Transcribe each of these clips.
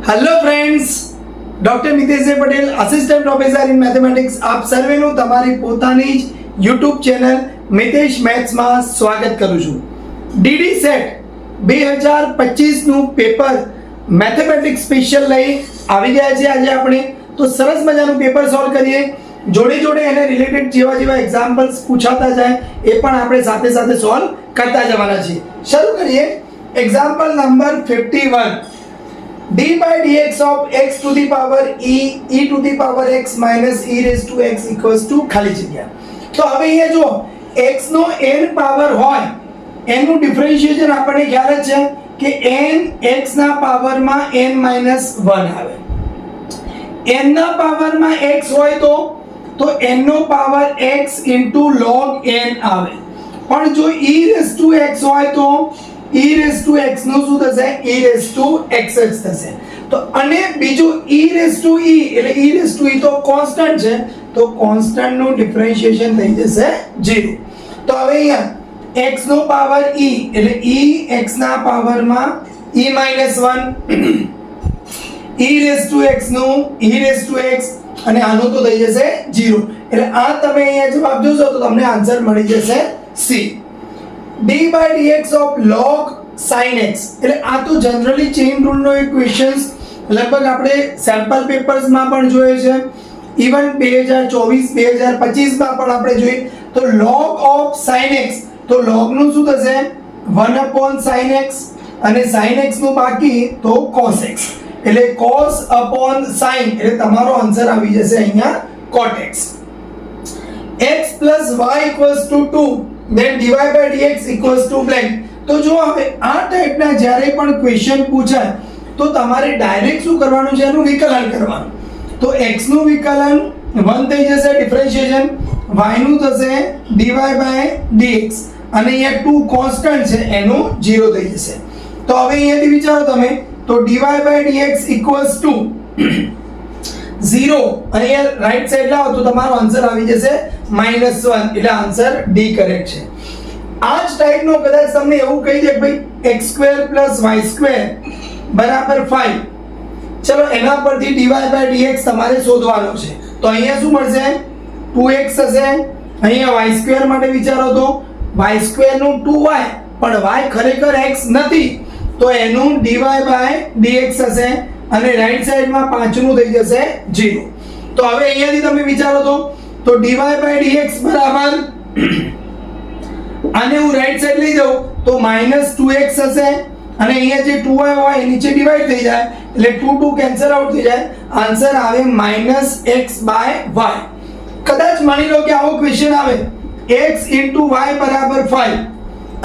Hello friends, doctor Mitesh Patel assistant professor in mathematics आप સર્વેનું તમારી પોતાની જ YouTube ચેનલ મિતેશ મેથ્સ માં સ્વાગત કરું છું। ડીડી સેટ 2025 નું પેપર મેથમેટિક્સ સ્પેશિયલ લઈ આવી ગયા છે। આજે આપણે તો સરસ મજાનું પેપર સોલ્વ કરીએ, જોડે જોડે એને રિલેટેડ જેવા એક્ઝામ્પલ્સ પૂછાતા જાય એ પણ આપણે સાથે સાથે સોલ્વ કરતા જવાના છીએ। શરૂ કરીએ। Example number 51, d by dx of x to the power e to the power x minus e raised to x equals to ખાલી જગ્યા। તો હવે અહીંયા જો x નો n પાવર હોય એનું ડિફરન્શિએશન આપણને ખ્યાલ જ છે કે n x ના પાવરમાં n minus 1 આવે। n ના પાવરમાં x હોય તો n નો power x into log n આવે, પણ જો e raised to x હોય તો e raised to x નું શું થશે? e raised to x જ થશે। તો અને બીજું e raised to e એટલે e raised to e તો કોન્સ્ટન્ટ છે, તો કોન્સ્ટન્ટ નું ડિફરન્શિએશન થઈ જશે 0। તો હવે અહીંયા x નો પાવર e એટલે e x ના પાવરમાં e minus 1 e raised to x નું e raised to x અને આનું તો થઈ જશે 0। એટલે આ તમે અહીંયા જવાબ જોશો તો તમને આન્સર મળી જશે C। d by dx of log sin x એટલે આ તો જનરલી ચેઇન રૂલ નો એક ક્વેશ્ચન્સ લગભગ આપણે સેમ્પલ પેપર્સ માં પણ જોયે છે, ઇવન 2024 2025 માં પણ આપણે જોઈએ। તો log of sin x તો log નું શું થશે? 1 upon sin x અને sin x નું બાકી તો cos x એટલે cos upon sin એટલે તમારો આન્સર આવી જશે અહીંયા cot x। x plus y equals to 2 then dy by dx equals to blank। તો જો હવે આ ટાઈપના જ્યારે પણ ક્વેશ્ચન પૂછાય તો તમારે ડાયરેક્ટ શું કરવાનું છે? એનું વિકલન કરવાનું। તો x નું વિકલન 1 થઈ જશે ડિફરન્શિએશન, y નું થશે dy by dx અને અહીંયા 2 કોન્સ્ટન્ટ છે એનું 0 થઈ જશે। તો હવે અહીંયાથી વિચારો તમે તો dy by dx equals to 0 અને અહીંયા રાઈટ સાઈડ લાવો તો તમારો આન્સર આવી જશે -1 એટલે આન્સર ડી કરેક્ટ છે। આ જ ટાઈપનો કદાચ તમને એવું કહી દે કે ભાઈ x² + y² બરાબર 5, ચલો એના પરથી dy by dx તમારે શોધવાનો છે। તો અહીંયા શું મળશે? 2x થશે। અહીંયા y² માટે વિચારો તો y² નું 2y પણ y ખરેખર x નથી તો એનું dy by dx થશે અને રાઈટ સાઈડમાં 5 નું થઈ જશે 0। તો હવે અહીંયાથી તમે વિચારો તો dy by dx બરાબર આને હું રાઈટ સાઈડ લઈ જાઉં તો -2x થશે અને અહીંયા જે 2y હોય એ નીચે ડિવાઈડ થઈ જાય એટલે 2 કેન્સલ આઉટ થઈ જાય, આન્સર આવે -x/y। કદાચ માની લો કે આવો ક્વેશ્ચન આવે x * y બરાબર 5,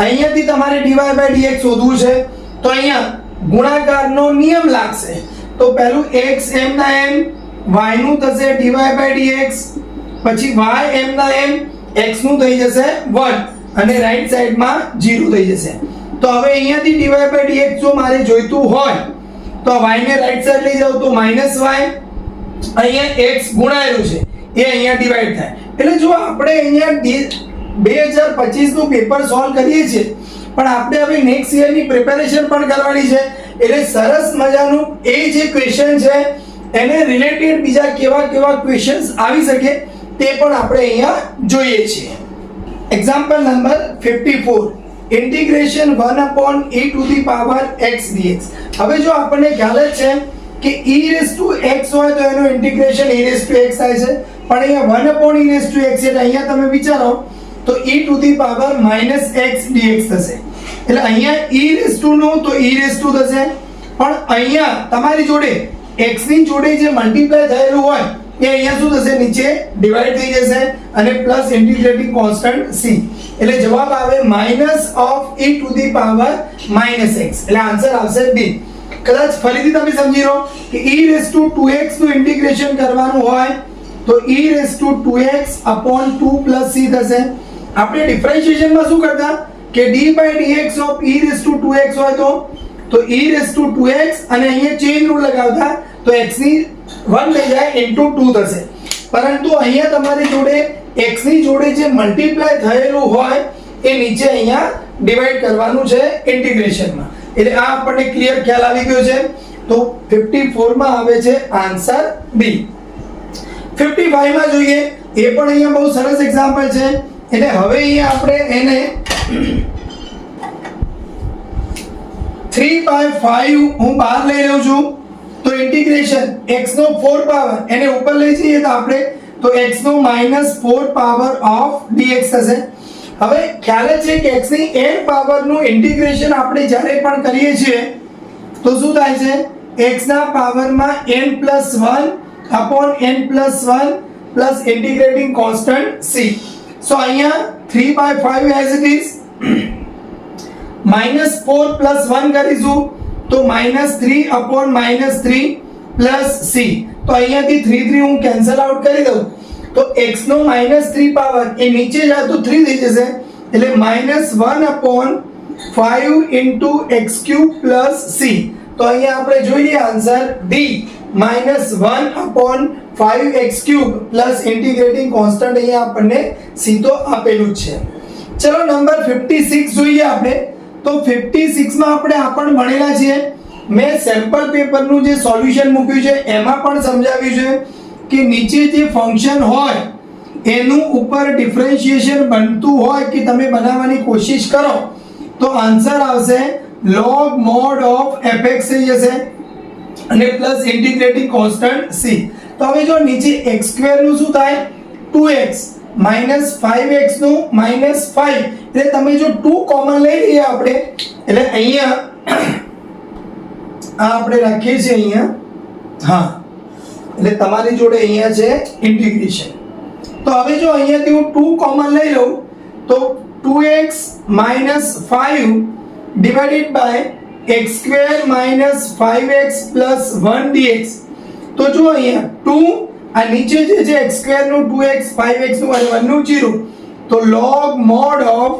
અહીંયાથી તમારે dy by dx શોધવું છે તો અહીંયા ગુણાકારનો નિયમ લાગશે। તો પહેલું x m ના m, y નું થશે dy by dx, પછી y m ના m, x નું થઈ જશે 1 અને રાઈટ સાઈડમાં 0 થઈ જશે। તો હવે અહીંયાથી dy by dx જો મારે જોઈતું હોય તો y ને રાઈટ સાઈડ લઈ જાવ તો -y, અહીંયા x ગુણાયેલું છે એ અહીંયા ડિવાઈડ થાય। એટલે જો આપણે અહીંયા 2025 નું પેપર સોલ્વ કરીએ છીએ પણ આપણે હવે નેક્સ્ટ યર ની પ્રિપેરેશન પણ કરવાની છે એટલે સરસ મજાનું એ જે ક્વેશ્ચન છે એને રિલેટેડ બીજા કેવા ક્વેશ્ચન્સ આવી શકે તે પણ આપણે અહીંયા જોઈએ છીએ। Example number 54, integration 1 upon e to the power x dx। હવે જો આપણને ખ્યાલ જ છે કે e raised to x હોય તો એનું integration e raised to x થાય છે, પણ અહીંયા 1 upon e raised to x એટલે અહીંયા તમે વિચારો તો e to the power -x dx થશે। એટલે અહીંયા e raised to નું તો e raised to થશે, પણ અહીંયા તમારી જોડે x ની જોડે જે મલ્ટીપ્લાય થયેલું હોય એ અહીંયા શું થશે? નીચે ડિવાઈડ થઈ જશે અને પ્લસ ઇન્ટિગ્રેટિંગ કોન્સ્ટન્ટ c એટલે જવાબ આવે -e to the power -x એટલે આન્સર આવશે D। કદાચ ફરીથી તમે સમજી લો કે e raised to 2x નું ઇન્ટિગ્રેશન કરવાનું હોય તો e raised to 2x upon 2 plus c થશે। આપણે ડિફરન્શિએશન માં શું કરતા કે d by dx of e raised to 2x હોય તો e raised to 2x અને અહીંયા ચેઇન રૂલ લગાવતા તો x ની 1 થઈ જાય into 2 થશે, પરંતુ અહીંયા તમારી જોડે x ની જોડે જે મલ્ટીપ્લાય થયેલું હોય એ નીચે અહીંયા ડિવાઈડ કરવાનું છે ઇન્ટિગ્રેશનમાં। એટલે આ આપણને ક્લિયર ખ્યાલ આવી ગયો છે। તો 54 માં આવે છે આન્સર બી. 55 માં જોઈએ, એ પણ અહીંયા બહુ સરસ એક્ઝામ્પલ છે. એટલે હવે અહીંયા આપણે એને 3/5 હું બહાર લઈ લઉં છું, તો ઇન્ટિગ્રેશન x નો 4 પાવર એને ઉપર લઈ જઈએ તો આપણે તો x નો -4 પાવર ઓફ dx થશે. હવે ખ્યાલ છે કે x ની n પાવર નું ઇન્ટિગ્રેશન આપણે જ્યારે પણ કરીએ છીએ તો શું થાય છે, x ના પાવરમાં n+1 upon n+1 plus integrating constant c. સો અહીંયા 3/5 એઝ ઇટ ઇઝ, -4 + 1 કરીશું તો -3 upon -3 પ્લસ c. તો અહીંયાથી 3 હું કેન્સલ આઉટ કરી દઉં તો x નો -3 પાવર એ નીચે જાય તો 3 થઈ જશે, એટલે -1/5 into x³ plus c. તો અહીંયા આપણે જોઈએ answer D, -1/5x³ plus integrating constant અહીંયા આપણને સીધો આપેલું જ છે. ચલો નંબર 56 જોઈએ આપણે. તો 56 માં આપણે આ પણ ભણેલા છીએ. મેં સેમ્પલ પેપરનું જે સોલ્યુશન મૂક્યું છે એમાં પણ સમજાવ્યું છે કે નીચે જે ફંક્શન હોય એનું ઉપર ડિફરન્શિએશન બનતું હોય કે તમે બનાવવાની કોશિશ કરો તો આન્સર આવશે log mod of fx થઈ જશે અને પ્લસ ઇન્ટિગ્રેટિંગ કોન્સ્ટન્ટ c. તો હવે જો નીચે x² નું શું થાય, 2x -5x નું -5, એટલે તમે જો 2 કોમન લઈ લઈએ આપણે, એટલે અહીંયા આ આપણે રાખીએ છીએ અહીંયા, હા, એટલે તમારી જોડે અહીંયા છે ઇન્ટિગ્રેશન. તો હવે જો અહીંયાથી હું 2 કોમન લઈ લઉં તો 2x -5 divided by x² -5x plus 1 dx. તો જો અહીંયા 2 આ નીચે જે છે x² નું 2x 5x નું અને 1 નું 0, તો log mod of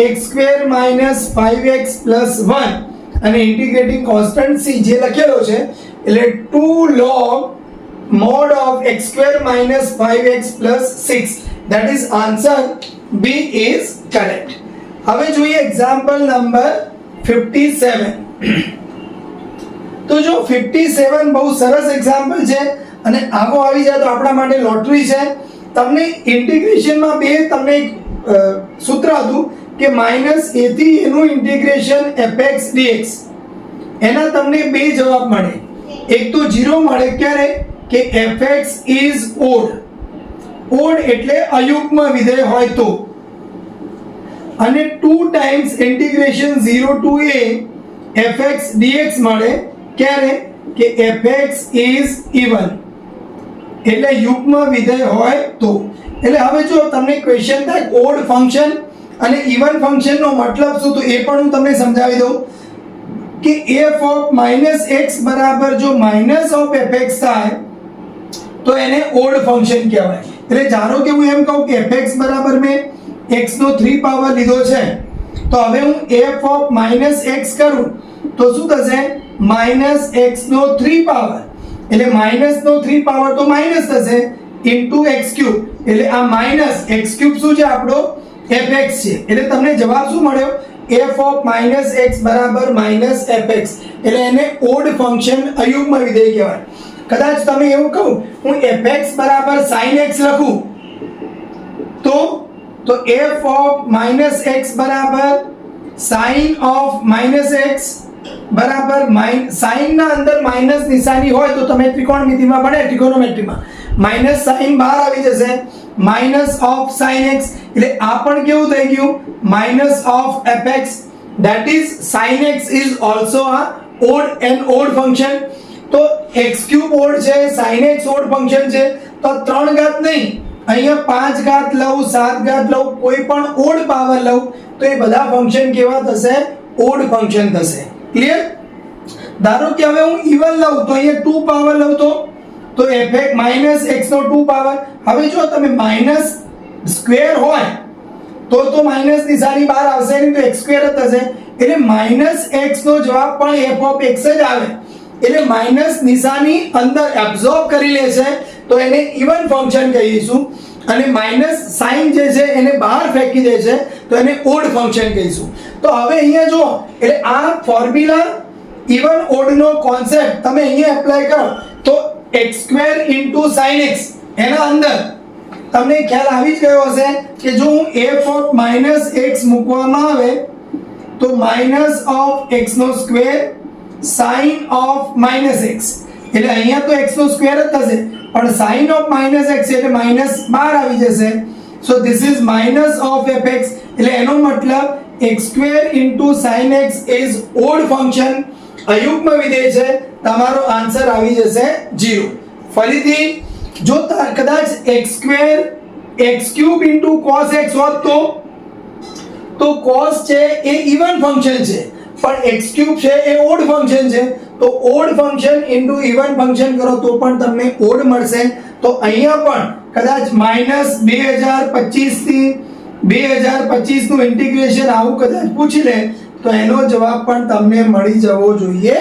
x² -5x plus 1 અને ઇન્ટિગ્રેટિંગ કોન્સ્ટન્ટ c જે લખેલો છે, એટલે 2 log mod of x² -5x plus 6. that is answer b is correct. હવે જોઈએ એક્ઝામ્પલ નંબર 57. તો જો 57 બહુ સરસ એક્ઝામ્પલ છે અને આવો આવી જાય તો આપણા માટે લોટરી છે. તમને ઇન્ટિગ્રેશનમાં બે તમને એક સૂત્ર હતું કે -a થી a નું ઇન્ટિગ્રેશન fx dx, એના તમને બે જવાબ મળે. એક તો 0 મળે ક્યારે કે fx is odd, odd એટલે અયુગ્મ વિધેય હોય તો, અને 2 times integration 0 to a fx dx મળે ક્યારે કે fx is even, એટલે યુગ્મ વિધેય હોય તો. એટલે હવે જો તમને ક્વેશ્ચન થાય ઓડ ફંક્શન અને ઇવન ફંક્શનનો મતલબ શું, તો એ પણ હું તમને સમજાવી દઉં કે f of -x બરાબર જો -fx થાય તો એને ઓડ ફંક્શન કહેવાય. એટલે ધારો કે હું એમ કહું કે fx બરાબર મેં x નો 3 પાવર લીધો છે, તો હવે હું f of -x કરું તો શું થશે, -x નો 3 પાવર, એટલે માઈનસ નો 3 પાવર તો માઈનસ થશે ઇન્ટુ x³, એટલે આ -x³ શું છે આપણો fx છે. એટલે તમને જવાબ શું મળ્યો, f of -x બરાબર -fx, એટલે એને ઓડ ફંક્શન અયુગ્મ વિધેય કહેવાય. કદાચ તમે એવું કહું હું fx બરાબર sin x લખું તો f of -x બરાબર sin of -x બરાબર sin ના અંદર માઈનસ નિશાની હોય તો તમે ત્રિકોણમિતિમાં ભણે ટ્રિગોનોમેટ્રીમાં માઈનસ સાઇન બહાર આવી જશે, માઈનસ ઓફ sin x, એટલે આ પણ કેવું થઈ ગયું minus of fx, that is sin x is also a odd and odd function. તો x³ ઓડ છે, sin x ઓડ ફંક્શન છે, તો 3 ઘાત નહીં, અહીંયા 5 ઘાત લઉં 7 ઘાત લઉં કોઈ પણ ઓડ પાવર લઉં તો એ બધા ફંક્શન કેવા થશે, ઓડ ફંક્શન થશે. ક્લિયર? ધારો કે હવે હું ઇવન લઉં તો અહીંયા 2 પાવર લઉં તો fx -x નો 2 પાવર. હવે જો તમે માઈનસ સ્ક્વેર હોય તો માઈનસ નિશાની બહાર આવશે નહીં તો x² જ થશે, એટલે -x નો જવાબ પણ f of x જ આવે, એટલે માઈનસ નિશાની અંદર એબ્સોર્બ કરી લેશે તો એને ઇવન ફંક્શન કહીશું, અને માઈનસ સાઇન જે છે એને બહાર ફેંકી દેશે તો એને ઓડ ફંક્શન કહીશું. તો હવે અહીંયા જો એટલે આ ફોર્મ્યુલા ઇવન ઓડ નો કોન્સેપ્ટ તમે અહીંયા એપ્લાય કરો તો x² * sin x એના અંદર તમને ખ્યાલ આવી જ ગયો હશે કે જો હું f ઓફ -x મૂકવામાં આવે તો -(x²) sin of -x એટલે અહીંયા તો x નો સ્ક્વેર જ થશે પણ sin of -x એટલે -12 આવી જશે so this is minus of fx એટલે એનો મતલબ x² * sin x is odd function અયુગ્મ વિધેય છે તમારો આન્સર આવી જશે 0 ફરીથી જો કદાચ x² x³ * cos x હોત તો cos છે એ ઇવન ફંક્શન છે પણ x³ છે એ ઓડ ફંક્શન છે તો odd function into even function કરો તો પણ તમને ઓડ મળશે તો અહીંયા પણ કદાચ -2025 થી 2025 નું ઇન્ટિગ્રેશન આવું કદાચ પૂછી લે તો એનો જવાબ પણ તમને મળી જવો જોઈએ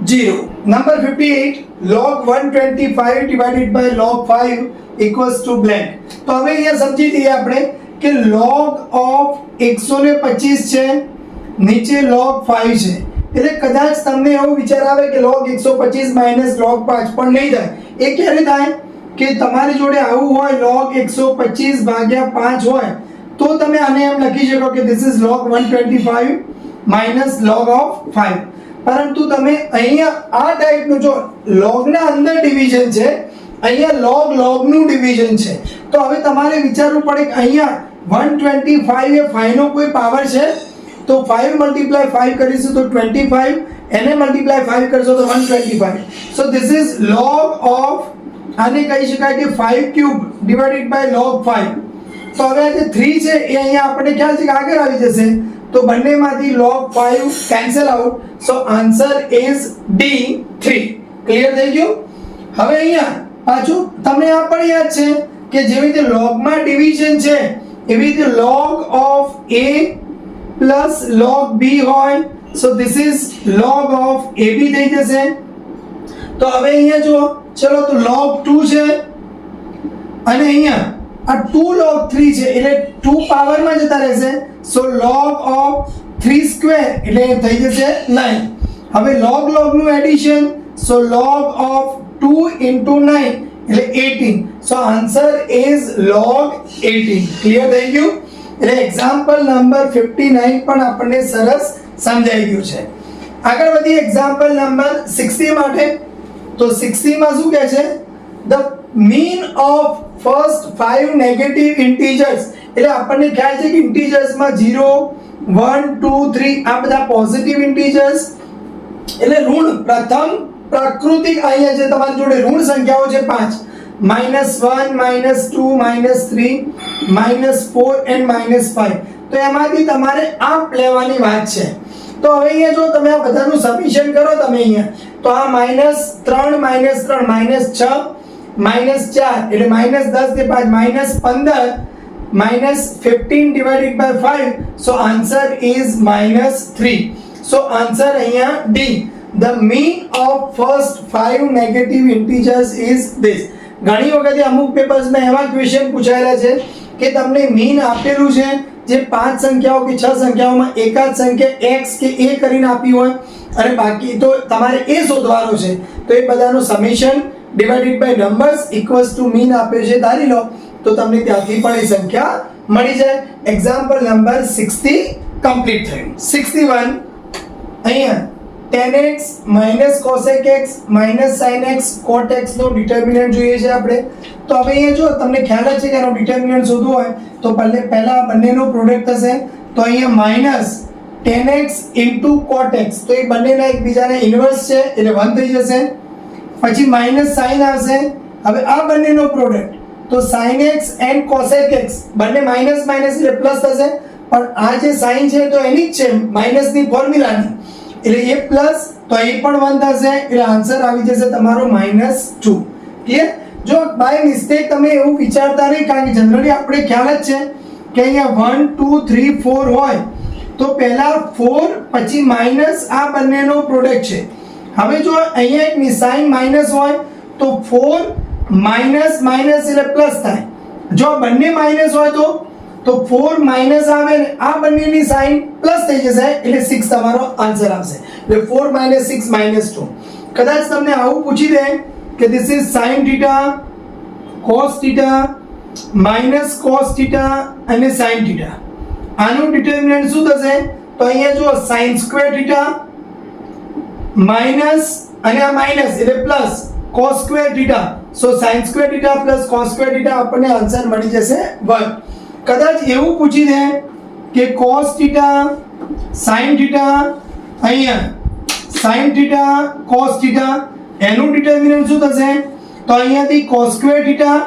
0 number 58 log 125 divided by log 5 equals to blank તો હવે અહીંયા સમજી લઈએ આપણે કે log of 125 છે નીચે log 5 છે એટલે કદાચ તમને એવો વિચાર આવે કે log 125 - log 5 પણ નહીં થાય એ ક્યારે થાય કે તમારી જોડે આવું હોય log 125 ભાગ્યા 5 હોય તો તમે આને એમ લખી શકો કે this is log 125 - log of 5 પરંતુ તમે અહીંયા આ ટાઈપનું જો log ના અંદર ડિવિઝન છે અહીંયા log નું ડિવિઝન છે તો હવે તમારે વિચારવું પડે કે અહીંયા 125 એ 5 નો કોઈ પાવર છે તો 5 × 5 કરીશું તો 25 એને × 5 કરશો તો 125 so this is log of આને કહી શકાય કે 5³ divided by log 5 તો હવે આ જે 3 છે એ અહીંયા આપણે ખ્યાલ છે કે આગળ આવી જશે તો બંનેમાંથી log 5 cancel out so answer is D3 clear થઈ ગયું હવે અહીંયા પાછું તમને આ પણ યાદ છે કે જેવી રીતે log માં ડિવિઝન છે એવી રીતે log of a plus log b હોય so this is log of ab થઈ જશે તો હવે અહીંયા જો ચલો તો log 2 છે અને અહીંયા આ 2 log 3 છે એટલે 2 પાવર માં જતા રહેશે so log of 3² એટલે થઈ જશે 9 હવે log નું એડિશન so log of 2 * 9 એટલે 18 so answer is log 18 clear થઈ ગયું એટલે એક્ઝામ્પલ નંબર 59 પણ આપણને સરસ સમજાઈ ગયું છે આગળ વધીએ એક્ઝામ્પલ નંબર 60 માટે તો 60 માં શું કહે છે the mean of first 5 negative integers એટલે આપણને ખ્યાલ છે કે integers માં 0 1 2 3 આ બધા પોઝિટિવ integers એટલે ઋણ પ્રથમ પ્રાકૃતિક અહીંયા જે તમારી જોડે ઋણ સંખ્યાઓ છે 5 -1 -2 -3 -4 and -5 તો એમાંથી તમારે આપ લેવાની વાત છે તો હવે અહીંયા જો તમે આ બધાનું સબમિશન કરો તમે અહીંયા તો આ -3 -3 -6 -4 એટલે -10 કે 5 -15 -15 divided by 5 so answer is -3 so answer અહીંયા D the mean of first 5 negative integers is this ઘણી વખતે અમુક પેપર્સમાં એવા ક્વેશ્ચન પૂછાયેલા છે કે તમને મીન આપેલું છે જે 5 સંખ્યાઓ કે 6 સંખ્યાઓમાં એકાદ સંખ્યા x કે a કરીને આપી હોય અને બાકી તો તમારે a શોધવાનો છે તો એ બધાનું summation divided by numbers equals to mean આપ્યો છે ધારી લો તો તમને ત્યાંથી પણ એ સંખ્યા મળી જાય એક્ઝામ્પલ નંબર 60 કમ્પ્લીટ થયું 61 અહીંયા tan x minus cosec x minus sin x cot x નો ડિટર્મિનન્ટ જોઈએ છે આપણે તો હવે અહીંયા જો તમને ખ્યાલ જ છે કે આનો ડિટર્મિનન્ટ શોધવો હોય તો પહેલા બંનેનો પ્રોડક્ટ થશે તો અહીંયા minus tan x cot x તો એ બંનેના એકબીજાને ઇન્વર્સ છે એટલે 1 થઈ જશે પછી માઈનસ sin આવશે હવે આ બંનેનો પ્રોડક્ટ તો sin x and cosec x બંને માઈનસ માઈનસ એટલે પ્લસ થશે પણ આ જે sin છે તો એની જ છે માઈનસની ફોર્મ્યુલાની એટલે એ પ્લસ તો એ પણ 1 થશે એટલે આન્સર આવી જશે તમારો -2 ક્લિયર જો બાય મિસ્ટેક તમે એવું વિચારતા નહીં કારણ કે જનરલી આપણે ખ્યાલ જ છે કે અહીંયા 1 2 3 4 હોય તો પહેલા 4 પછી માઈનસ આ બંનેનો પ્રોડક્ટ છે હવે જો અહીંયા એક સાઇન માઈનસ હોય તો 4 માઈનસ માઈનસ એટલે પ્લસ થાય જો બંને માઈનસ હોય તો તો 4 માઇનસ આવે ને આ બંનેની સાઇન પ્લસ થઈ જશે એટલે 6 તમારો આન્સર આવશે. એટલે 4 - 6 - 2. કદાચ તમને આવું પૂછી દે કે this is sin theta cos theta minus cos theta અને sin થીટા, આનું ડિટરમિનન્ટ શું થશે? તો અહીંયા જો sin સ્ક્વેર થીટા માઇનસ અને આ માઇનસ એટલે plus cos square theta, so sin square theta plus cos square theta આપણને આન્સર મળી જશે 1. કદાચ એવું પૂછી દે કે cos થીટા sin થીટા, અહીંયા sin થીટા cos થીટા, એનું ડિટરમિનન્ટ શું થશે? તો અહીંયાથી cos square theta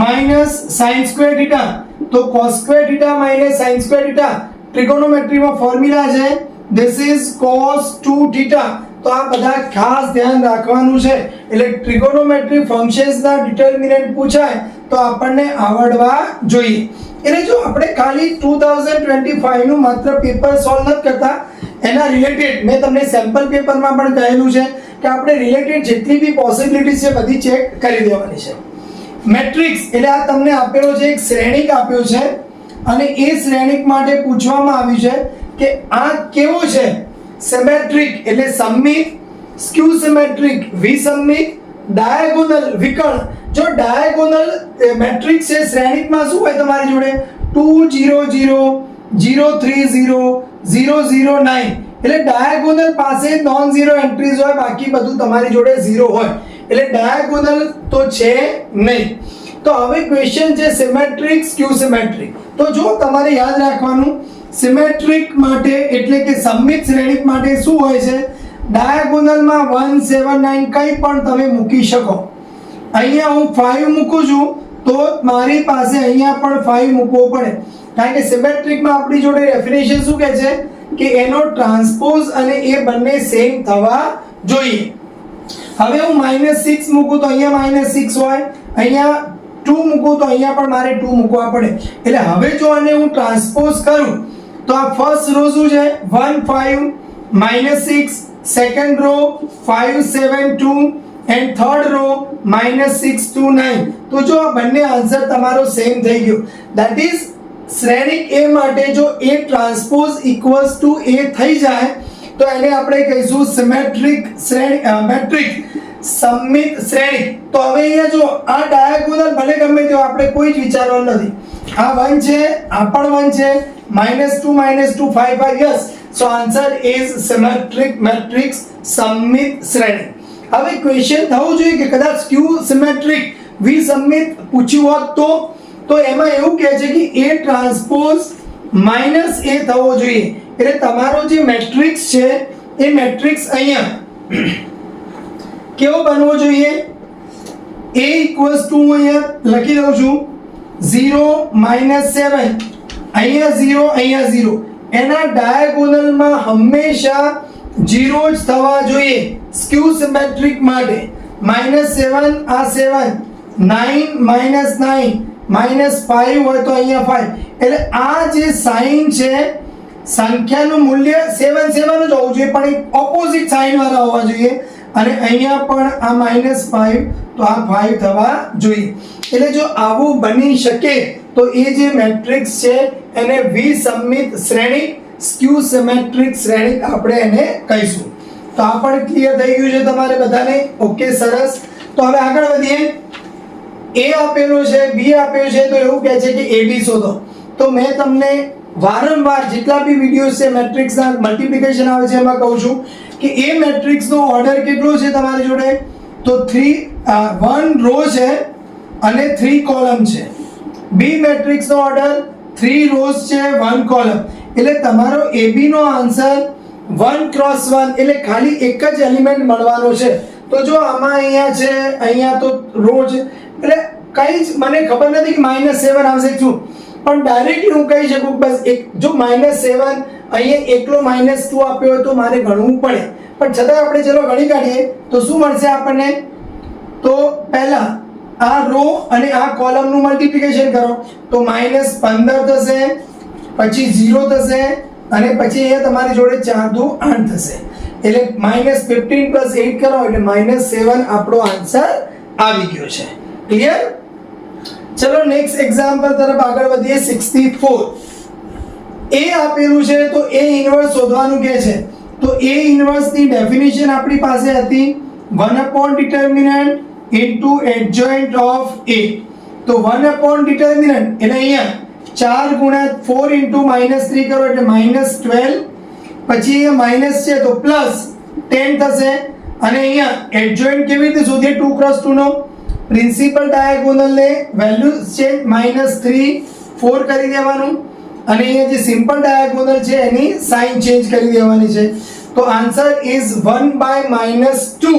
minus sin square theta, તો cos square theta minus sin square theta ટ્રિગોનોમેટ્રીમાં ફોર્મ્યુલા છે this is cos 2 થીટા. તો આ બધા ખાસ ધ્યાન રાખવાનું છે. એટલે ટ્રિગોનોમેટ્રી ફંક્શન્સના ડિટરમિનન્ટ પૂછાય તો આપણને આવડવા જોઈએ. એટલે જો આપણે ખાલી 2025 નું માત્ર પેપર સોલ્વ નથી કરતા, એના રિલેટેડ મેં તમને સેમ્પલ પેપરમાં પણ કહેલું છે કે આપણે રિલેટેડ જેટલી બી પોસિબિલિટીઝ છે બધી ચેક કરી દેવાની છે. મેટ્રિક્સ એટલે આ તમને આપેલો છે, એક શ્રેણિક આપ્યો છે અને એ શ્રેણિક માટે પૂછવામાં આવ્યું છે કે આ કેવો છે? સિમેટ્રિક એટલે સમમિત, સ્ક્યુ સિમેટ્રિક વિસમમિત, ડાયાગોનલ વિકર્ણ. જો ડાયાગોનલ મેટ્રિક્સ છે શ્રેણિકમાં શું હોય તમારી જોડે? 2 0 0 0 3 0 0 0 9. એટલે ડાયાગોનલ પાસે નોન ઝીરો એન્ટ્રીઝ હોય, બાકી બધું તમારી જોડે ઝીરો હોય. એટલે ડાયાગોનલ તો છે નહીં. તો હવે ક્વેશ્ચન છે સિમેટ્રિક સ્ક્યુ સિમેટ્રિક. તો જો તમારે યાદ રાખવાનું, સિમેટ્રિક માટે એટલે કે સમમિત શ્રેણિક માટે શું હોય છે? ડાયાગોનલમાં 1 7 9 કંઈ પણ તમે મૂકી શકો. અહીંયા હું 5 મૂકું છું તો મારી પાસે અહીંયા પણ 5 મૂકવો પડે, કારણ કે સિમેટ્રિકમાં આપણી જોડે ડેફિનેશન શું કહે છે કે એનો ટ્રાન્સપોઝ અને એ બંને સેમ થવા જોઈએ. હવે હું -6 મૂકું તો અહીંયા -6 હોય, અહીંયા 2 મૂકું તો અહીંયા પણ મારે 2 મૂકવા પડે. એટલે હવે જો આને હું ટ્રાન્સપોઝ કરું તો આ ફર્સ્ટ રો શું છે? 1 5 -6, second row 5 7 2 and third row -6 2 9. તો જો આ બંને આન્સર તમારો સેમ થઈ ગયો. ધેટ ઇઝ શ્રેણિક A માટે જો A transpose equals to A થઈ જાય તો એને આપણે કહીશું સિમેટ્રિક શ્રેણિક, મેટ્રિક સમમિત શ્રેણિક. તો હવે અહીંયા જો આ ડાયાગોનલ ભલે ગમે તેવો આપણે કોઈ જ વિચારવાનું નથી. આ 1 છે, આ પણ 1 છે, -2 -2 5 5. Yes, so answer is symmetric matrix સમમિત શ્રેણિક. હવે ક્વેશ્ચન થવું જોઈએ કે કદાચ સ્ક્યુ સિમેટ્રિક વિસમમિત પૂછ્યું હોત તો એમાં એવું કહે છે કે A ટ્રાન્સપોઝ -A થવો જોઈએ. એટલે તમારો જે મેટ્રિક્સ છે એ મેટ્રિક્સ અહીંયા કેવો બનવો જોઈએ? A ઇક્વલ્સ ટુ અહીંયા લખી દઉં છું 0 -7, અહીંયા 0 અહીંયા 0. એના ડાયાગોનલમાં હંમેશા 0 જ થવા જોઈએ સ્ક્યુ સિમેટ્રિક માટે. -7 આ 7, 9 -9 -5 હોય તો અહીંયા 5. એટલે આ જે સાઇન છે સંખ્યાનું મૂલ્ય 7 7 જ હોવું જોઈએ, પણ એક ઓપોઝિટ સાઇન વાળા હોવા જોઈએ. અને અહીંયા પણ આ -5 તો આ 5 થવા જોઈએ. એટલે જો આવું બની શકે તો એ જે મેટ્રિક્સ છે એને વિસમમિત શ્રેણિક સ્ક્યુ સિમેટ્રિક શ્રેણિક આપણે એને કહીશું. તો આ પણ ક્લિયર થઈ ગયું છે તમારે બધાને? ઓકે, સરસ. તો હવે આગળ વધીએ. A આપેલો છે, B આપ્યો છે, તો એવું કહે છે કે AB શોધો. તો મેં તમને વારંવાર જેટલા બી વિડિયોઝ છે મેટ્રિક્સના મલ્ટિપ્લિકેશન આવે છે એમાં કહું છું કે એ મેટ્રિક્સનો ઓર્ડર કેટલો છે તમારી જોડે? તો 1 રો છે અને 3 કોલમ છે. B મેટ્રિક્સનો ઓર્ડર 3 રોઝ છે 1 કોલમ. એટલે તમારો AB નો આન્સર 1 × 1 એટલે ખાલી એક જ એલિમેન્ટ મળવાનો છે. તો જો આમાં અહીંયા છે, અહીંયા તો રો છે, એટલે કંઈ જ મને ખબર નથી કે -7 આવશે શું, પણ ડાયરેક્ટલી હું કહી શકું બસ એક જો -7 અહીંયા એકલો -2 આપ્યો હોય તો મારે ગણવું પડે, પણ છતાં આપણે ચલો ગણી કાઢીએ તો શું મળશે આપણને? તો પહેલા આ રો અને આ કોલમનું મલ્ટિપ્લિકેશન કરો તો -15 થશે, પછી 0 થશે અને પછી અહીંયા તમારી જોડે 4 દુ 8 થશે. એટલે -15 + 8 કરો એટલે -7 આપણો આન્સર આવી ગયો છે. ક્લિયર? ચલો નેક્સ્ટ એક્ઝામ્પલ તરફ આગળ વધીએ. 64 એ આપેલું છે તો એ ઇન્વર્સ શોધવાનું કહે છે. તો એ ઇન્વર્સ ની ડેફિનેશન આપણી પાસે હતી 1 upon determinant into adjoint of a. તો 1 upon determinant એટલે અહીંયા 4 ગુણ્યા 4 into -3 કરો એટલે -12, પછી અહીંયા માઇનસ છે તો પ્લસ 10 થશે. અને અહીંયા એડજોઇન્ટ કેવી રીતે શોધીએ? 2 × 2 નો પ્રિન્સિપલ ડાયાગોનલ ને વેલ્યુ છે -3 4 કરી દેવાનું, અને અહીંયા જે સિમ્પલ ડાયાગોનલ છે એની સાઇન ચેન્જ કરી દેવાની છે. તો answer is 1/-2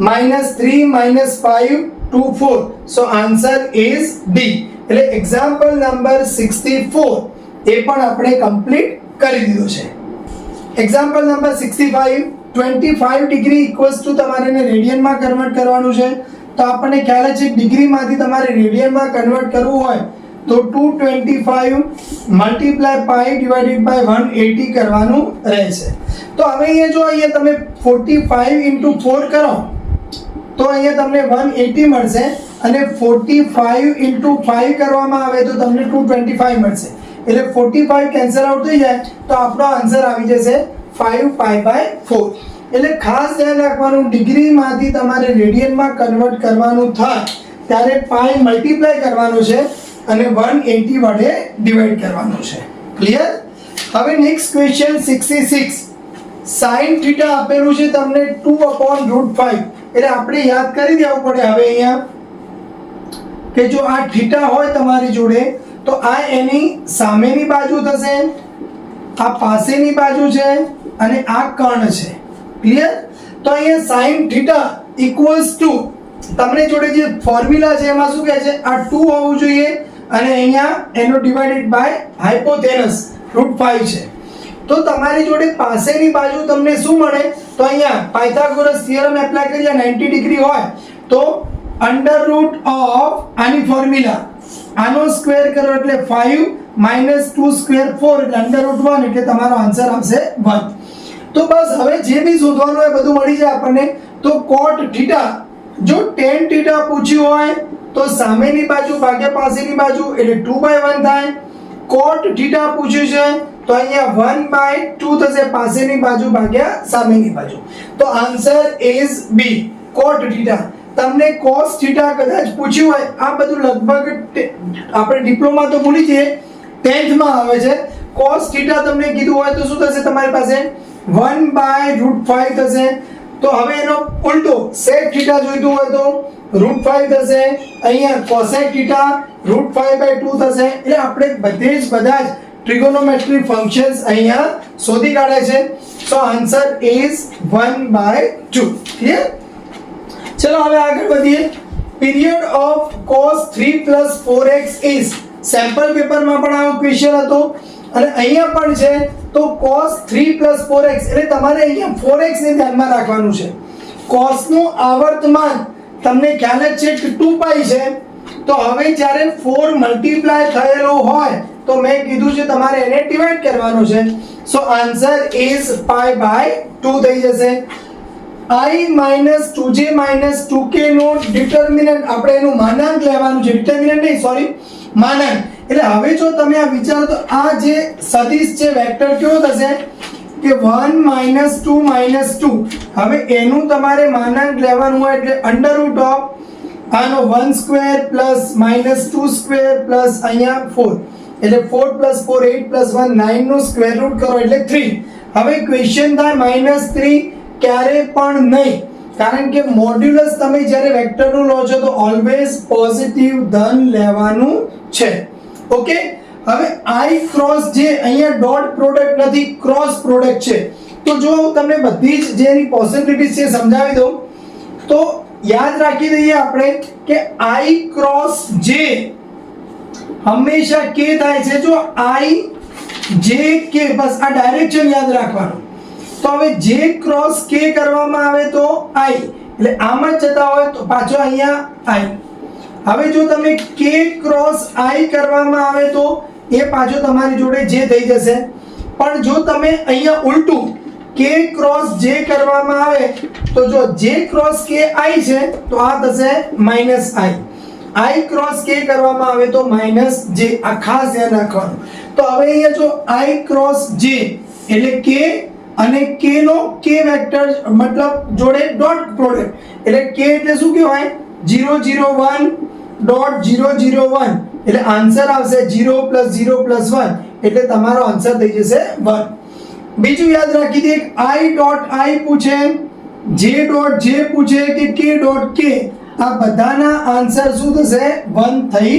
-3 -5 2 4. So answer is D. એટલે એક્ઝામ્પલ નંબર 64 એ પણ આપણે કમ્પ્લીટ કરી દીધો છે. Example number 65 25 degree equals to તમારે એને રેડિયનમાં કન્વર્ટ કરવાનું છે. તો આપણને ખ્યાલ છે ડિગ્રીમાંથી તમારે રેડિયનમાં કન્વર્ટ કરવું હોય તો 225 મલ્ટીપ્લાય પાઈ ડિવાઇડેડ બાય 180 કરવાનું રહેશે. તો હવે અહીંયા જો અહીંયા તમે 45 × 4 કરો તો અહીંયા તમને 180 મળશે, અને 45 × 5 કરવામાં આવે તો તમને 225 મળશે. એટલે 45 કેન્સલ આઉટ થઈ જાય તો આપણો આન્સર આવી જશે 5π/4. એટલે ખાસ ધ્યાન રાખવાનું, ડિગ્રીમાંથી તમારે રેડિયનમાં કન્વર્ટ કરવાનું થાય ત્યારે પાઈ મલ્ટીપ્લાય કરવાનું છે અને 180 વડે ડિવાઈડ કરવાનું છે. ક્લિયર? હવે નેક્સ્ટ ક્વેશ્ચન 66 sin θ આપેલું છે તમને 2/√5. એટલે આપણે યાદ કરી દેવું પડે હવે અહીંયા કે જો આ θ હોય તમારી જોડે તો આ એની સામેની બાજુ થશે, આ પાસેની બાજુ છે અને આ કર્ણ છે. ક્લિયર? તો અહીંયા sin θ ઇક્વલ્સ ટુ તમને જોડે જે ફોર્મ્યુલા છે એમાં શું કહે છે? આ 2 હોવું જોઈએ અને અહીંયા એનો ડિવાઇડેડ બાય હાઇપોથેનસ √5 છે. તો તમારી જોડે પાસેની બાજુ તમને શું મળે? તો અહીંયા પાયથાગોરસ થિયરમ એપ્લાય કરીએ 90 ડિગ્રી હોય તો √ આની ફોર્મ્યુલા આનો સ્ક્વેર કરો એટલે 5 -2 સ્ક્વેર 4 એટલે √1 એટલે તમારો આન્સર આવશે 1. તો બસ હવે જે બી શોધવાનું હોય બધું મળી જાય આપણને. તો cot θ જો tan θ પૂછ્યું હોય તો સામેની બાજુ ભાગ્યા પાસેની બાજુ એટલે 2/1 થાય. cot θ પૂછ્યું છે તો અહીંયા 1/2 થશે, પાસેની બાજુ ભાગ્યા સામેની બાજુ. તો આન્સર ઇઝ બી cot θ. તમને cos θ કદાચ પૂછ્યું હોય, આ બધું લગભગ આપણે ડિપ્લોમા તો ભૂલી જઈએ 10th માં આવે છે. cos θ તમને કીધું હોય તો શું થશે તમારી પાસે? 1/√5 થશે. તો હવે એનો ઉલટો sec θ જોઈતું હોય તો √5 થશે. અહીંયા cosec θ √5/2 થશે. એટલે આપણે બધા જ ટ્રિગોનોમેટ્રી ફંક્શન્સ અહીંયા શોધી કાઢે છે. સો આન્સર ઇઝ 1/2. ક્લિયર? ચલો હવે આગળ વધીએ. Period of cos 3 + 4x is sample પેપરમાં પણ આવો ક્વેશ્ચન હતો અને અહીંયા પણ છે. તો cos 3 + 4x એટલે તમારે અહીંયા 4x ને ધ્યાનમાં રાખવાનું છે. cos નું આવર્તમાન તમને ખ્યાલ જ છે કે 2π છે. તો હવે જ્યારે 4 મલ્ટીપ્લાય થયેલો હોય તો મેં કીધું છે તમારે એને ડિવાઈડ કરવાનો છે. સો આન્સર ઇઝ π/2 થઈ જશે. I - 2j - 2k no determinant આપણે એનું માનાંક લેવાનું છે. ડિટર્મિનન્ટ નહીં, સોરી, માનાંક. એટલે હવે જો તમે આ વિચારો તો આ જે સદિશ છે વેક્ટર કેવો થશે કે 1 - 2 - 2. હવે એનું તમારે માનાંક લેવાનું હોય એટલે √ આનો 1² + -2² પ્લસ અહીંયા 4 એટલે 4 + 4 8 + 1 9 નો સ્ક્વેર રૂટ કરો એટલે 3. હવે ક્વેશ્ચન થાય -3 ક્યારે પણ નહીં, કારણ કે મોડ્યુલસ તમે જ્યારે વેક્ટરનું લો છો તો ઓલવેઝ પોઝિટિવ ધન લેવાનું છે. ઓકે? હવે I ક્રોસ જે અહીંયા ડોટ પ્રોડક્ટ નથી, ક્રોસ પ્રોડક્ટ છે. તો જો હું તમને બધી જ જે એની પોસિબિલિટીઝ છે સમજાવી દઉં તો યાદ રાખી દઈએ આપણે કે I ક્રોસ J હંમેશા K થાય છે. જો I J K બસ આ ડાયરેક્શન યાદ રાખવાનું. તો હવે J ક્રોસ K કરવામાં આવે તો I એટલે આમ જ જતા હોય તો પાછો અહીંયા I. હવે જો તમે K ક્રોસ I કરવામાં આવે તો એ પાછો તમારી જોડે J થઈ જશે. પણ જો તમે અહીંયા ઉલટું K ક્રોસ J કરવામાં આવે તો જો J ક્રોસ K I છે તો આ થશે -I. i ક્રોસ k કરવામાં આવે તો માઇનસ j. આ ખાસ ધ્યાન રાખવાનું. તો હવે અહીંયા જો i ક્રોસ j એટલે k અને k નો k વેક્ટર મતલબ જોડે ડોટ પ્રોડક્ટ એટલે k એટલે શું કહેવાય 0 0 1 ડોટ 0 0 1 એટલે આન્સર આવશે 0 + 0 + 1 એટલે તમારો આન્સર થઈ જશે 1. બીજું યાદ રાખી દે i ડોટ i પૂછે, j ડોટ j પૂછે કે k ડોટ k, આ બધાના આન્સર શું થશે 1 થઈ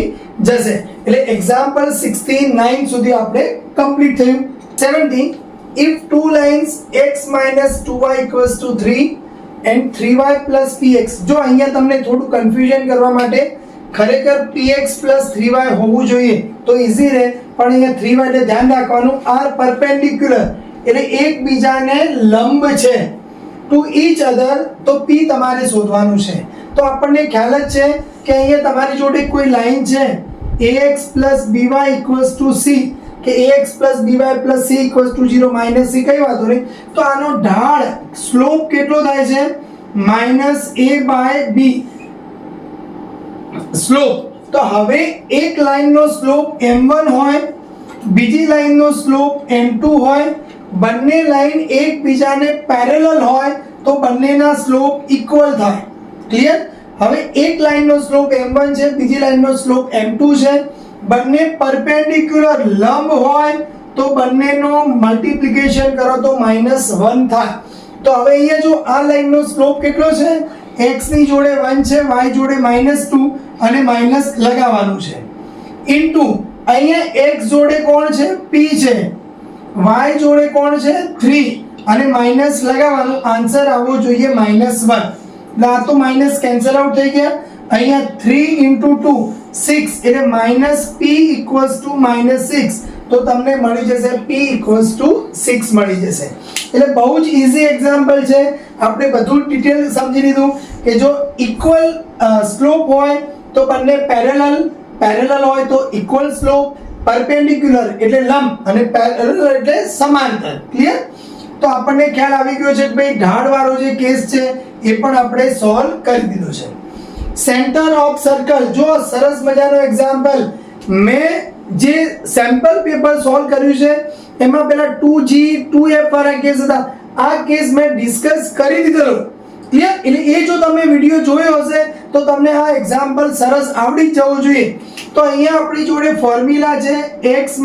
જશે. એટલે એક્ઝામ્પલ 69 સુધી આપણે કમ્પ્લીટ થયું. 70 if two lines x - 2y = 3 and 3y + px. જો અહીંયા તમને થોડું કન્ફ્યુઝન કરવા માટે ખરેખર px + 3y હોવું જોઈએ તો ઈઝી રહે, પણ અહીંયા 3y એટલે ધ્યાન રાખવાનું આર પરપેન્ડિક્યુલર એટલે એકબીજાને લંબ છે ટુ ઈચ અધર, તો p તમારે શોધવાનું છે. તો આપણને ખ્યાલ જ છે કે અહીંયા તમારી જોડે કોઈ લાઈન છે ax + by = c કે ax + by + c = 0 - c, કઈ વાતો નહીં. તો આનો ઢાળ સ્લોપ કેટલો થાય છે -a/b સ્લોપ. તો હવે એક લાઈનનો સ્લોપ m1 હોય, બીજી લાઈનનો સ્લોપ m2 હોય, બંને લાઈન એકબીજાને પેરેલલ હોય તો બંનેના સ્લોપ ઇક્વલ થાય. ક્લિયર? હવે એક લાઈનનો સ્લોપ m1 છે, બીજી લાઈનનો સ્લોપ m2 છે, બંને પરપેન્ડિક્યુલર લંબ હોય તો બંનેનો મલ્ટીપ્લિકેશન કરો તો -1 થાય. તો હવે અહીંયા જો આ લાઈનનો સ્લોપ કેટલો છે, x ની જોડે 1 છે, y જોડે -2 અને માઈનસ લગાવવાનું છે ઇન્ટુ અહીંયા x જોડે કોણ છે p છે, y જોડે કોણ છે 3 અને માઈનસ લગાવવાનું. આન્સર આવવો જોઈએ -1. આ તો માઈનસ કેન્સલ આઉટ થઈ ગયા. અહીંયા 3 * 2 6 એટલે -p = -6 તો તમને મળી જશે p = 6 મળી જશે. એટલે બહુ જ ઈઝી એક્ઝામ્પલ છે. આપણે બધું ડિટેલ સમજી લીધું કે જો ઇક્વલ સ્લોપ હોય તો બંને પેરેલલ હોય તો ઇક્વલ સ્લોપ, પરપેન્ડિક્યુલર એટલે લંબ અને પેરેલલ એટલે સમાંતર. ક્લિયર? તો આપણને ખ્યાલ આવી ગયો છે કે ભાઈ ઢાળ વાળો જે કેસ છે એ પણ આપણે સોલ્વ કરી દીધો છે. સેન્ટર ઓફ સર્કલ, જો સરસ મજાનો એક્ઝામ્પલ મેં જે સેમ્પલ પેપર સોલ્વ કર્યું છે એમાં પેલા 2g 2f વાળા કેસ હતા, આ કેસ મેં ડિસ્કસ કરી દીધેલો. ક્લિયર? એટલે એ જો તમે વિડિયો જોયો હશે તો તમને આ એક્ઝામ્પલ સરસ આવડી જ જવું જોઈએ. તો અહીંયા આપણી જોડે ફોર્મ્યુલા છે x - h²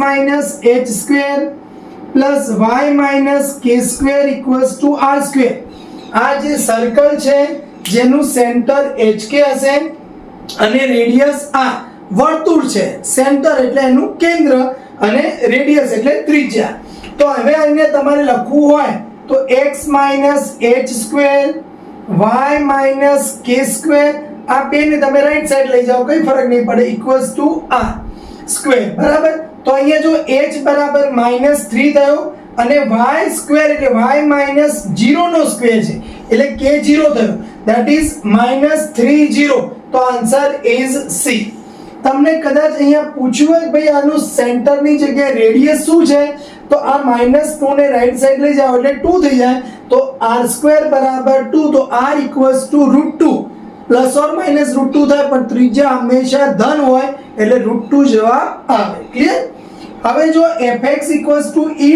+ y - k² = r². આ જે સર્કલ છે જેનું સેન્ટર HK હશે અને રેડિયસ આ વર્તુળ છે, સેન્ટર એટલે એનું કેન્દ્ર અને રેડિયસ એટલે ત્રિજ્યા. તો હવે અહીંયા તમારે લખવું હોય તો x - h² y - k² આ બેને તમે રાઈટ સાઈડ લઈ જાઓ, કઈ ફરક નહીં પડે, = r². બરાબર? તો અહીંયા જો h બરાબર -3 થયો અને y² એટલે y - 0 નો સ્ક્વેર છે એટલે k 0 થયો, that is -30. તો આન્સર ઇઝ C. તમને કદાચ અહીંયા પૂછ્યું હોય કે ભાઈ આનું સેન્ટરની જગ્યાએ રેડિયસ શું છે તો આ -2 ને રાઈટ સાઈડ લઈ જાઓ એટલે 2 થઈ જાય. તો r² = 2 તો r = √2 ±√2 થાય, પણ ત્રિજ્યા હંમેશા ધન હોય એટલે √2 જવાબ આવે. ક્લિયર? હવે જો fx = e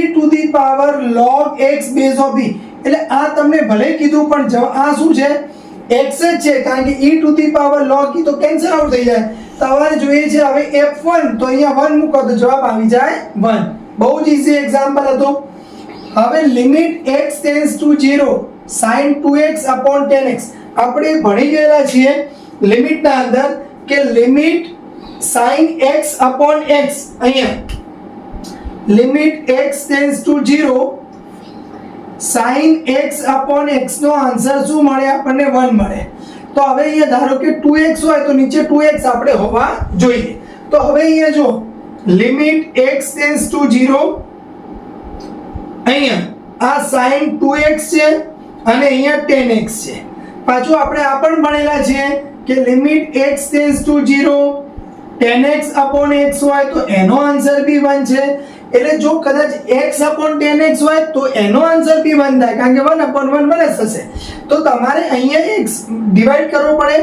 log x base of b એટલે આ તમને ભલે કીધું પણ આ શું છે x જ છે, કારણ કે e log e તો કેન્સલ આઉટ થઈ જાય. તમારે જોઈએ છે હવે f1 તો અહીંયા 1 મૂકો તો જવાબ આવી જાય 1. બહુ જ ઈઝી એક્ઝામ્પલ હતું. હવે limit x → 0 sin 2x / 10x આપણે ભણી ગયેલા છીએ લિમિટના અંદર કે લિમિટ sin x / x, અહીંયા limit x → 0 sin x / x નો આન્સર શું મળે આપણને 1 મળે. તો હવે અહીંયા ધારો કે 2x હોય તો નીચે 2x આપણે હોવા જોઈએ. તો હવે અહીંયા જો લિમિટ x → 0 અહીંયા આ sin 2x છે અને અહીંયા 10x છે. પાછું આપણે આ પણ ભણેલા છીએ કે લિમિટ x → 0 10x / x હોય તો એનો આન્સર બી 1 છે. એટલે જો કદાચ x / 10x હોય તો એનો આન્સર બી 1 થાય, કારણ કે 1/1 1 જ થશે. તો તમારે અહીંયા x ડિવાઈડ કરવો પડે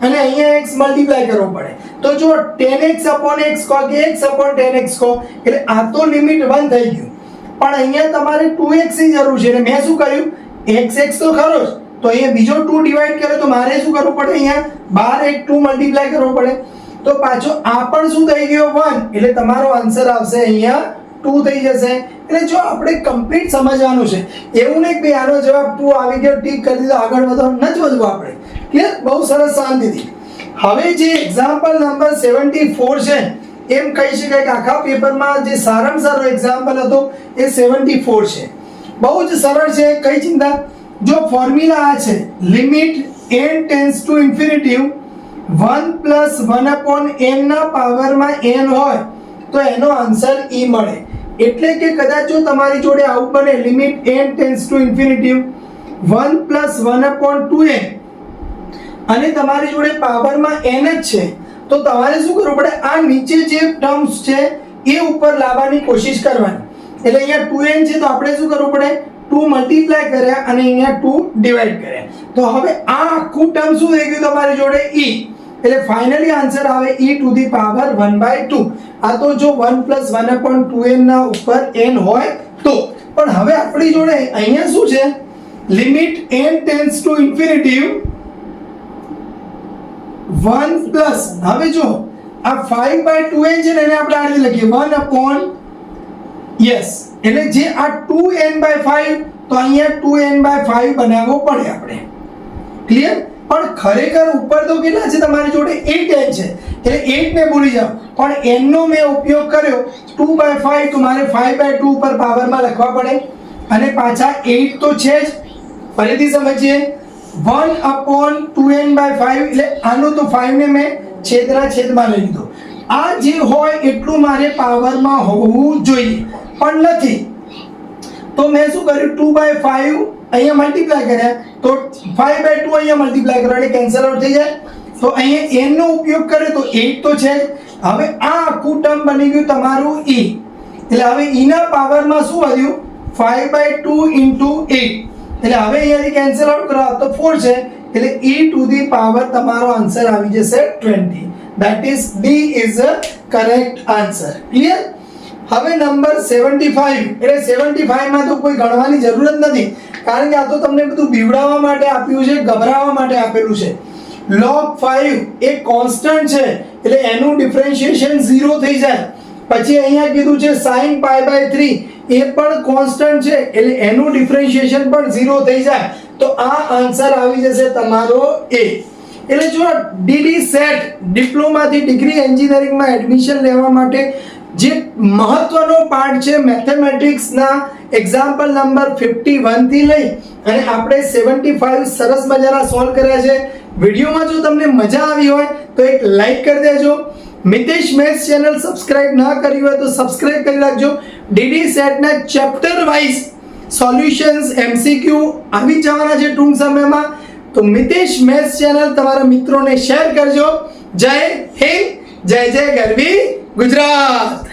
અને અહીંયા x મલ્ટીપ્લાય કરવો પડે. તો જો 10x upon x કહો કે x upon 10x કહો એટલે આ તો લિમિટ 1 થઈ ગયું, પણ અહીંયા તમારે 2x ની જરૂર છે એટલે મેં શું કર્યું, x તો ખરો જ, તો અહીંયા બીજો 2 ડિવાઈડ કર્યો તો મારે શું કરવું પડે, અહીંયા 12 એક 2 મલ્ટીપ્લાય કરવો પડે. તો પાછો આ પણ શું થઈ ગયો 1 એટલે તમારો આન્સર આવશે અહીંયા 2 થઈ જશે. એટલે જો આપણે કમ્પ્લીટ સમજવાનું છે, એવું નહીં કે આનો જવાબ 2 આવી ગયો ટીક કરી દીધો આગળ વધો, નથી વધવું આપણે. ક્લિયર? બહુ સરસ, શાંતિથી. હવે જે એક્ઝામ્પલ નંબર 74 છે એમ કહી શકાય કે આખા પેપરમાં જે સારામાં સારો એક્ઝામ્પલ હતો એ 74 છે. બહુ જ સરળ છે, કઈ ચિંતા. જો ફોર્મ્યુલા આ છે, limit n tends to infinity 1 + 1 upon n ના પાવરમાં n હોય તો એનો આન્સર e મળે. એટલે કે કદાચ જો તમારી જોડે આવું બને, limit n tends to infinity 1 + 1 upon 2n અને તમારી જોડે પાવરમાં n જ છે, તો તમારે શું કરવું પડે, આ નીચે જે ટર્મ્સ છે એ ઉપર લાવવાની કોશિશ કરવાની. એટલે અહીંયા 2n છે તો આપણે શું કરવું પડે, 2 મલ્ટીપ્લાય કર્યા અને અહીંયા 2 ડિવાઈડ કર્યા. તો હવે આ આખું ટર્મ શું થઈ ગયું તમારી જોડે, e. એટલે ફાઇનલી આન્સર આવે e ટુ ધી પાવર 1/2. આ તો જો 1 + 1 upon 2n ના ઉપર n હોય તો. પણ હવે આપણી જોડે અહીંયા શું છે, limit n tends to infinity 1 plus, હવે જો આ 5/2n છે ને એને આપણે આ રીતે લખીએ 1 upon, યસ, એટલે જે આ 2n/5 તો અહીંયા 2n/5 બનાવવો પડે આપણે. ક્લિયર? પણ ખરેખર ઉપર તો કેટલા છે તમારી જોડે, 8n છે એટલે 8 ને ભૂલી જાઓ, પણ n નો મેં ઉપયોગ કર્યો 2/5 તો મારે 5/2 ઉપર પાવરમાં લખવા પડે અને પાછા 8 તો છે જ. ફરીથી સમજીએ, 1 upon 2n/5 એટલે આનું તો 5 ને મેં છેદના છેદમાં લઈ લીધો. આ જે હોય એટલું મારે પાવરમાં હોવું જોઈએ પણ નથી, તો મેં શું કર્યું, 2/5 અહીંયા મલ્ટીપ્લાય કર્યા તો 5/2 અહીંયા મલ્ટીપ્લાય કરો એટલે કેન્સલ આઉટ થઈ જાય. તો અહીંયા n નો ઉપયોગ કર્યો તો 8 તો છે જ. હવે આ આખું ટર્મ બની ગયું તમારું e. એટલે હવે e ના પાવરમાં શું વધ્યું, 5/2 * 8 એટલે હવે અહીંયાથી કેન્સલ આઉટ કરો તો 4 છે એટલે e ટુ ધી પાવર તમારો આન્સર આવી જશે 20. That is D is a correct answer. Clear? હવે નંબર 75 એટલે 75 માં તો કોઈ ગણવાની જરૂર જ નથી, કારણ કે આ તો તમને બધું બીવડાવવા માટે આપ્યું છે, ગભરાવવા માટે આપેલું છે. log 5 એ કોન્સ્ટન્ટ છે એટલે એનું ડિફરન્શિએશન 0 થઈ જાય. પછી અહીંયા કીધું છે sin π/3 એ પણ કોન્સ્ટન્ટ છે એટલે એનું ડિફરન્શિએશન પણ 0 થઈ જાય. તો આ આન્સર આવી જશે તમારો A. એટલે જો ડીડી સેટ ડિપ્લોમાથી ડિગ્રી એન્જિનિયરિંગમાં એડમિશન લેવા માટે જે મહત્વનો પાર્ટ છે મેથેમેટિક્સના એક્ઝામ્પલ નંબર 51 થી લઈ અને આપણે 75 સરસ મજાના સોલ્વ કર્યા છે. વિડીયોમાં જો તમને મજા આવી હોય તો એક લાઈક કરી દેજો. મિતેશ મેથ્સ ચેનલ સબસ્ક્રાઇબ ના કરી હોય તો સબસ્ક્રાઇબ કરી રાખજો. ડીડી સેટના ચેપ્ટર વાઇઝ સોલ્યુશન્સ MCQ આવી જવાના છે ટૂંક સમયમાં. તો મિતેશ મેથ્સ ચેનલ તમારા મિત્રોને શેર કરજો. જય હિન્દ, જય જય ગરવી ગુજરાત.